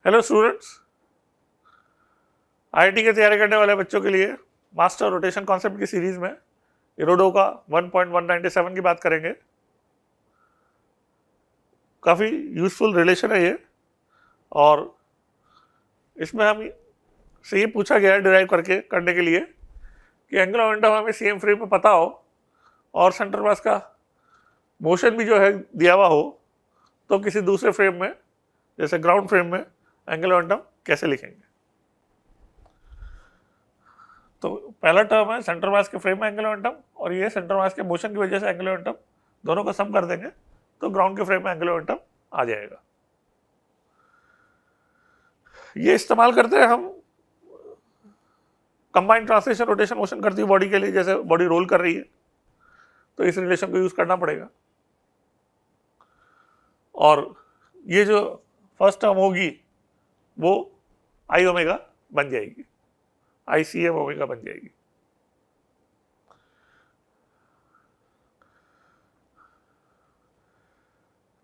Hello students, IIT की तैयारी करने वाले बच्चों के लिए मास्टर रोटेशन कॉन्सेप्ट की सीरीज में इरोडो का 1.197 की बात करेंगे। काफ़ी यूजफुल रिलेशन है ये, और इसमें हम से ये पूछा गया है डिराइव करने के लिए कि एंगुलर मोमेंटम हमें सेम फ्रेम में पता हो और सेंटर मास का मोशन भी जो है दिया हुआ हो, तो किसी दूसरे फ्रेम में जैसे ग्राउंड फ्रेम में एंगुलर मोमेंटम कैसे लिखेंगे। तो पहला टर्म है सेंटर मास के फ्रेम में एंगुलर मोमेंटम, और ये सेंटर मास के मोशन की वजह से एंगुलर मोमेंटम, दोनों को सम कर देंगे तो ग्राउंड के फ्रेम में एंगुलर मोमेंटम आ जाएगा। ये इस्तेमाल करते हैं हम कंबाइंड ट्रांसलेशन रोटेशन मोशन करती हुई बॉडी के लिए। जैसे बॉडी रोल कर रही है तो इस रिलेशन को यूज करना पड़ेगा, और ये जो फर्स्ट टर्म होगी वो आई ओमेगा बन जाएगी, ICM ओमेगा बन जाएगी।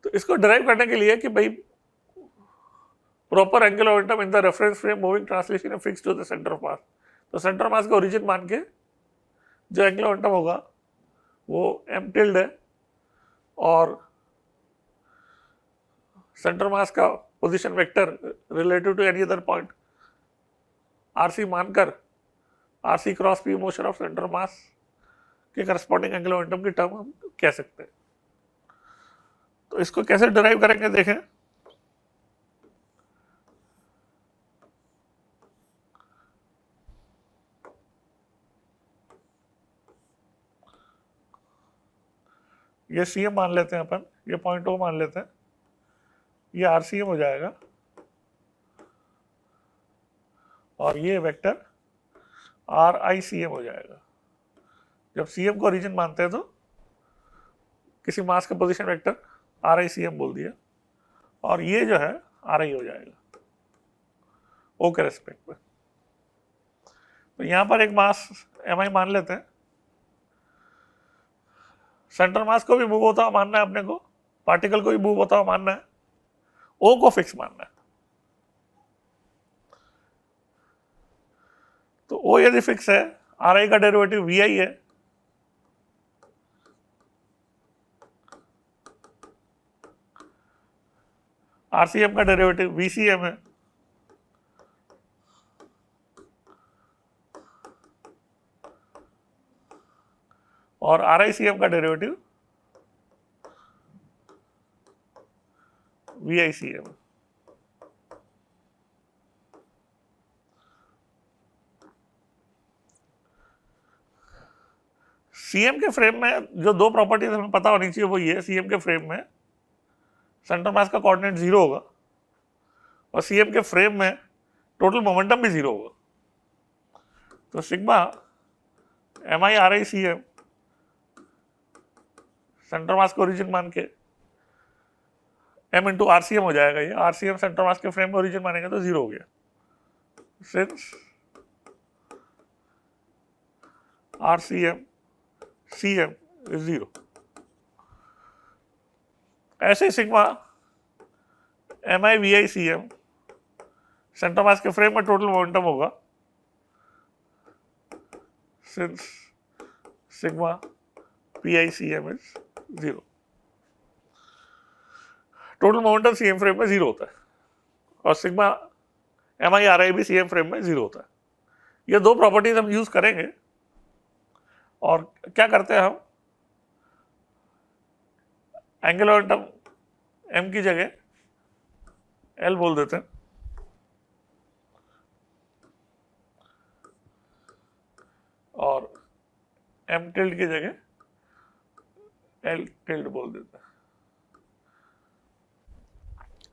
तो इसको डिराइव करने के लिए कि भाई proper angular momentum in the reference frame moving translation है fix to the centre of mass, तो सेंटर मास का ओरिजिन मान के जो एंगुलर मोमेंटम होगा वो m टिल्ड है, और सेंटर मास का position vector relative to any other point RC मानकर RC cross P motion of centre mass के करस्पॉन्डिंग एंगुलर मोमेंटम की टर्म हम कह सकते हैं। तो इसको कैसे डिराइव करेंगे देखें। ये CM मान लेते हैं अपन, ये पॉइंट O मान लेते हैं, ये RCM हो जाएगा, और ये वेक्टर RICM हो जाएगा। जब CM को ओरिजिन मानते हैं तो किसी मास का पोजीशन वेक्टर RICM बोल दिया, और ये जो है RI हो जाएगा O के रेस्पेक्ट में। तो यहां पर एक मास MI मान लेते हैं, सेंटर मास को भी मूव होता हुआ मानना है अपने को, पार्टिकल को भी मूव होता हुआ मानना है, O को फिक्स मानना है। तो O यदि फिक्स है, RI का डेरिवेटिव VI है, RCM का डेरिवेटिव VCM है, और RICM का डेरिवेटिव VICM। CM के फ्रेम में जो दो प्रॉपर्टीज हमें पता होनी चाहिए वो ये, CM के फ्रेम में सेंटर मास का कोऑर्डिनेट 0 होगा, और CM के फ्रेम में टोटल मोमेंटम भी 0 होगा। तो sigma MI RICM centre mass का ओरिजिन मान के M इंटू RCM हो जाएगा। ये RCM सेंटर मास के फ्रेम में ओरिजिन मानेंगे तो 0 हो गया, सिंस RCM CM इज 0। ऐसे sigma MI VI CM centre mass के फ्रेम में टोटल मोमेंटम होगा, since sigma PI CM is 0। Total momentum CM frame में 0 होता है, और सिग्मा MI RI भी CM फ्रेम में 0 होता है। ये दो प्रॉपर्टीज हम यूज करेंगे, और क्या करते हैं हम, एंगुलर मोमेंटम M की जगह L बोल देते हैं, और M टिल्ड की जगह L टिल्ड बोल देते हैं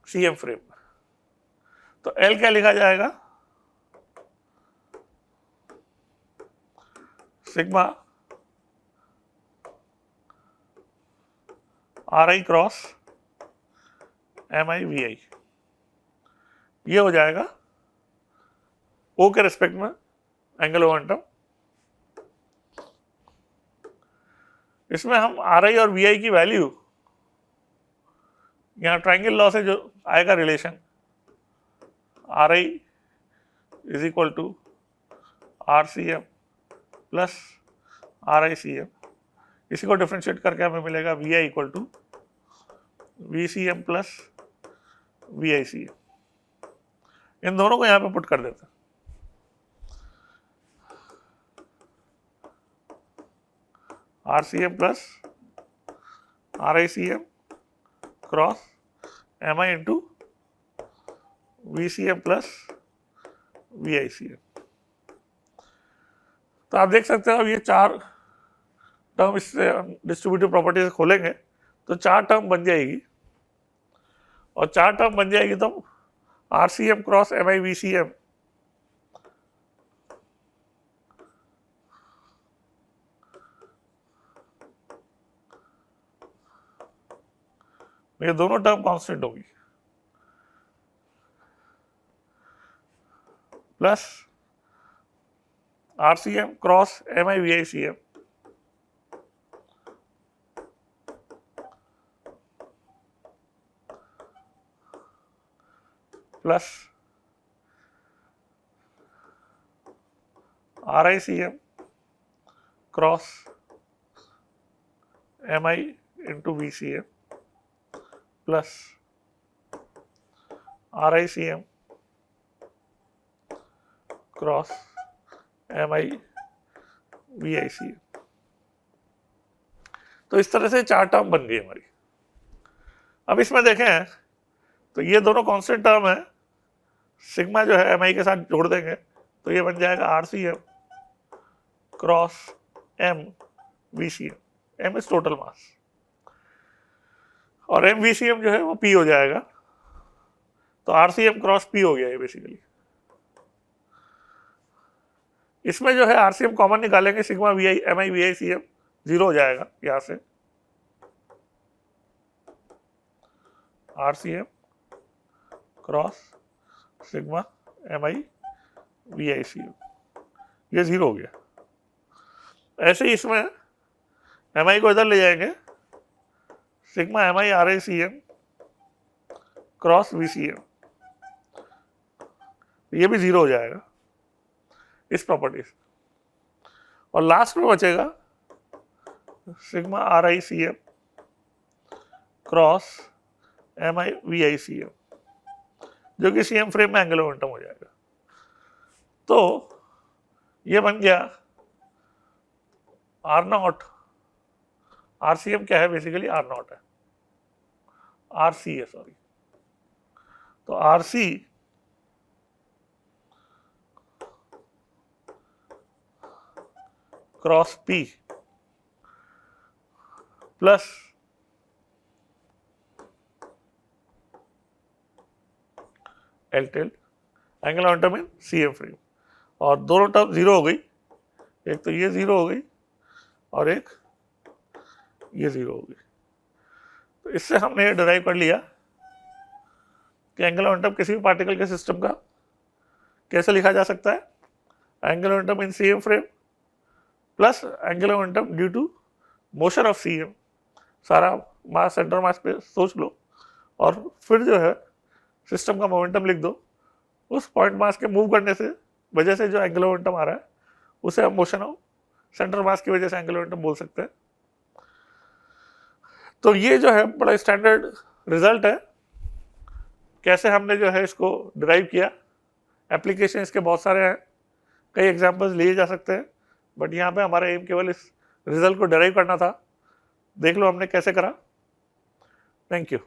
CM फ्रेम में। तो L क्या लिखा जाएगा, sigma RI cross MI VI, ये हो जाएगा O के रेस्पेक्ट में एंगुलर मोमेंटम। इसमें हम RI और VI की वैल्यू, यहाँ ट्राइंगल लॉ से जो आएगा relation, R I is equal to R C M plus R I C M, इसी को डिफ्रेंशिएट करके हमें मिलेगा V I equal to V C M plus V I C M. इन दोनों को यहाँ पे पुट कर देते हैं। R C M plus R I C M cross M I into V C M plus V I C M. तो आप देख सकते हो अब ये चार टर्म इससे हम डिस्ट्रीब्यूटिव प्रॉपर्टी से खोलेंगे तो चार टर्म बन जाएगी, और चार टर्म बन जाएगी तो R C M cross M I V C M ये दोनों टर्म कांस्टेंट होगी, plus R C M cross M I V I C M plus R I C M cross M I into V C M plus R I C M cross M I V I C M. तो इस तरह से चार term बन गई हमारी। अब इसमें देखें तो ये दोनों कांस्टेंट टर्म है, सिग्मा जो है एम आई के साथ जोड़ देंगे तो ये बन जाएगा R C M cross M V C M, M is total mass, और एम वी सी एम जो है वो पी हो जाएगा, तो R C M cross P हो गया है बेसिकली। इसमें जो है आर सी एम कॉमन निकालेंगे, sigma V I M I V I C M zero हो जाएगा यहां से, R C M cross sigma M I V I C M, ये जीरो हो गया। ऐसे ही इसमें एम आई को इधर ले जाएंगे, sigma M I R I C M cross V C M, ये भी जीरो हो जाएगा इस प्रॉपर्टी से, और लास्ट में बचेगा sigma R I C M cross M I V I C M, जो कि सी एम फ्रेम में एंगुलर मोमेंटम हो जाएगा। तो ये बन गया R naught, R C M क्या है बेसिकली आर नॉट है, आर सी है सॉरी, तो R C cross P plus L tell angular momentum in C M frame, और दोनों टर्म जीरो हो गई, एक तो ये जीरो हो गई और एक ये जीरो हो गई। तो इससे हमने ये डिराइव कर लिया कि एंगुलर मोमेंटम किसी भी पार्टिकल के सिस्टम का कैसे लिखा जा सकता है, angular momentum in C M frame plus angular momentum due to motion of C M, सारा मास सेंटर मास पे सोच लो, और फिर जो है सिस्टम का मोमेंटम लिख दो, उस पॉइंट मास के मूव करने से वजह से जो एंगुलर मोमेंटम आ रहा है उसे हम मोशन ऑफ सेंटर मास की वजह से एंगुलर मोमेंटम बोल सकते हैं। तो ये जो है बड़ा स्टैंडर्ड रिजल्ट है, कैसे हमने जो है इसको डिराइव किया। एप्लीकेशन इसके बहुत सारे हैं, कई एग्जांपल्स लिए जा सकते हैं, बट यहाँ पे हमारा एम केवल इस रिजल्ट को डिराइव करना था। देख लो हमने कैसे करा। Thank you.